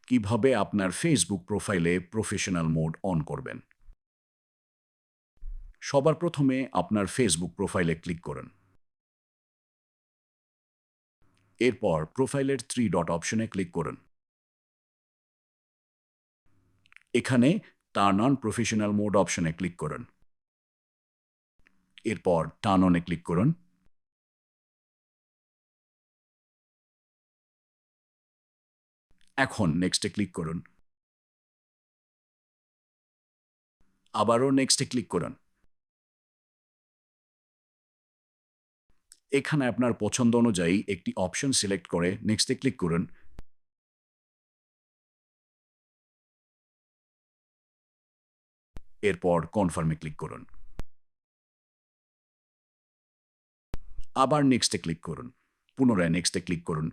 কিভাবে আপনার ফেসবুক প্রোফাইলে প্রফেশনাল মোড অন করবেন। সবার প্রথমে আপনার ফেসবুক প্রোফাইলে ক্লিক করুন। এরপর প্রোফাইলের 3 ডট অপশনে ক্লিক করুন। এখানে টার্ন অন প্রফেশনাল মোড অপশনে ক্লিক করুন। এরপর টার্ন অনে ক্লিক করুন। এখন নেক্সটে ক্লিক করুন। আবারও নেক্সটে ক্লিক করুন। এখানে আপনার পছন্দ অনুযায়ী একটি অপশন সিলেক্ট করে নেক্সটে ক্লিক করুন। এরপর কনফার্মে ক্লিক করুন। আবার নেক্সটে ক্লিক করুন। পুনরায় নেক্সটে ক্লিক করুন।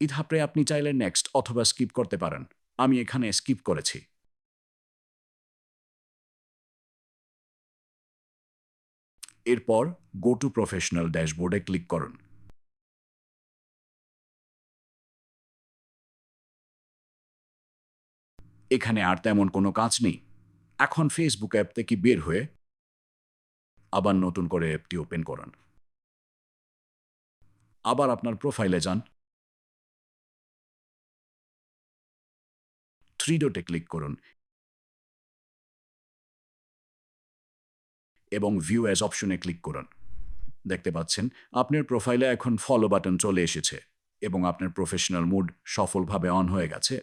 এই ধাপে আপনি চাইলে নেক্সট অথবা স্কিপ করতে পারেন। আমি এখানে স্কিপ করেছি। এরপর গো টু প্রফেশনাল ড্যাশবোর্ডে ক্লিক করুন। এখানে আর তেমন কোনো কাজ নেই। এখন ফেসবুক অ্যাপ থেকে বের হয়ে আবার নতুন করে অ্যাপটি ওপেন করুন। আবার আপনার প্রোফাইলে যান। 3 ডটে ক্লিক করুন এবং ভিউ অ্যাজ অপশনে ক্লিক করুন। দেখতে পাচ্ছেন আপনার প্রোফাইলে এখন ফলো বাটন চলে এসেছে এবং আপনার প্রফেশনাল মোড সফলভাবে অন হয়ে গেছে।